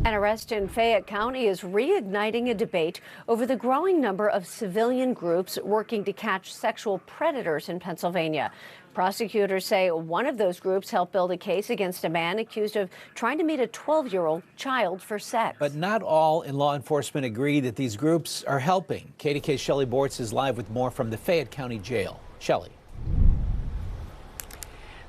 An arrest in Fayette County is reigniting a debate over the growing number of civilian groups working to catch sexual predators in Pennsylvania. Prosecutors say one of those groups helped build a case against a man accused of trying to meet a 12-year-old child for sex. But not all in law enforcement agree that these groups are helping. KDKA's Shelley Bortz is live with more from the Fayette County Jail. Shelley.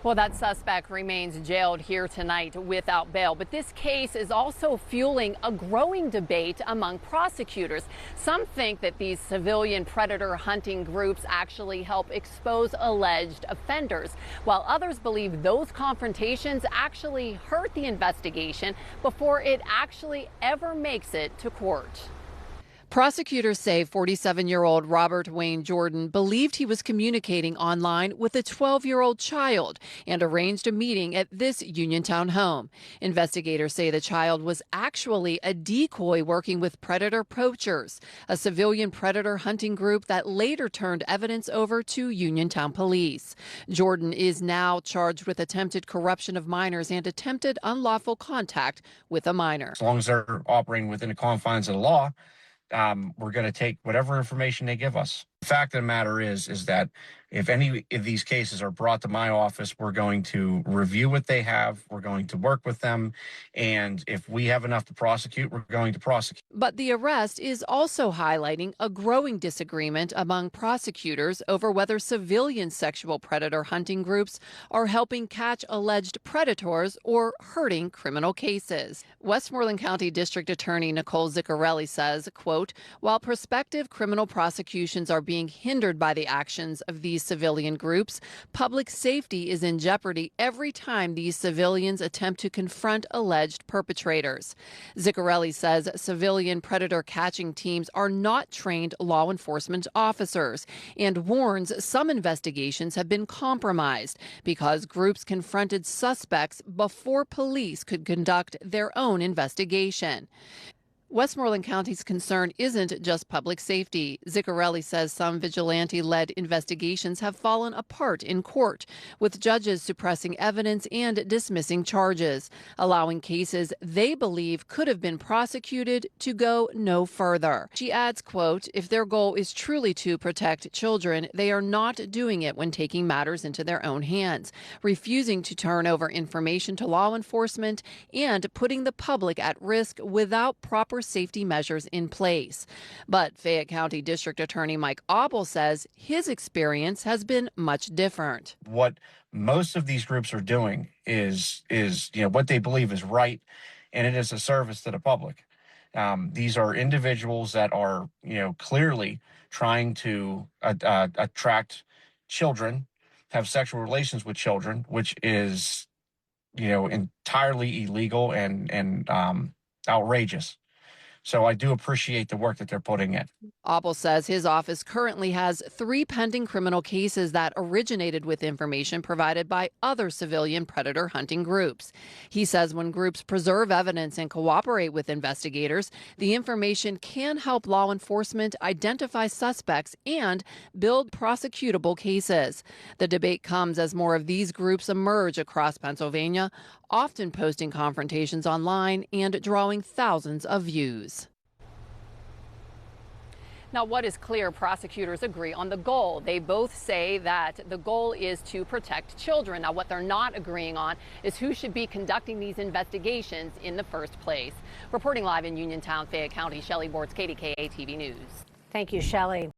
Well, that suspect remains jailed here tonight without bail. But this case is also fueling a growing debate among prosecutors. Some think that these civilian predator hunting groups actually help expose alleged offenders, while others believe those confrontations actually hurt the investigation before it actually ever makes it to court. Prosecutors say 47-year-old Robert Wayne Jordan believed he was communicating online with a 12-year-old child and arranged a meeting at this Uniontown home. Investigators say the child was actually a decoy working with predator poachers, a civilian predator hunting group that later turned evidence over to Uniontown police. Jordan is now charged with attempted corruption of minors and attempted unlawful contact with a minor. As long as they're operating within the confines of the law, we're going to take whatever information they give us. The fact of the matter is that if any of these cases are brought to my office, we're going to review what they have. We're going to work with them. And if we have enough to prosecute, we're going to prosecute. But the arrest is also highlighting a growing disagreement among prosecutors over whether civilian sexual predator hunting groups are helping catch alleged predators or hurting criminal cases. Westmoreland County District Attorney Nicole Ziccarelli says, quote, while prospective criminal prosecutions are being hindered by the actions of these civilian groups, public safety is in jeopardy every time these civilians attempt to confront alleged perpetrators. Ziccarelli says civilian predator catching teams are not trained law enforcement officers and warns some investigations have been compromised because groups confronted suspects before police could conduct their own investigation. Westmoreland County's concern isn't just public safety. Ziccarelli says some vigilante-led investigations have fallen apart in court, with judges suppressing evidence and dismissing charges, allowing cases they believe could have been prosecuted to go no further. She adds, quote, if their goal is truly to protect children, they are not doing it when taking matters into their own hands, refusing to turn over information to law enforcement and putting the public at risk without proper safety measures in place. But Fayette County District Attorney Mike Auble says his experience has been much different. What most of these groups are doing is what they believe is right, and it is a service to the public. These are individuals that are clearly trying to attract children, have sexual relations with children, which is entirely illegal and outrageous. So I do appreciate the work that they're putting in. Auble says his office currently has 3 pending criminal cases that originated with information provided by other civilian predator hunting groups. He says when groups preserve evidence and cooperate with investigators, the information can help law enforcement identify suspects and build prosecutable cases. The debate comes as more of these groups emerge across Pennsylvania, often posting confrontations online and drawing thousands of views. Now, what is clear, prosecutors agree on the goal. They both say that the goal is to protect children. Now, what they're not agreeing on is who should be conducting these investigations in the first place. Reporting live in Uniontown, Fayette County, Shelley Bortz, KDKA-TV News. Thank you, Shelley.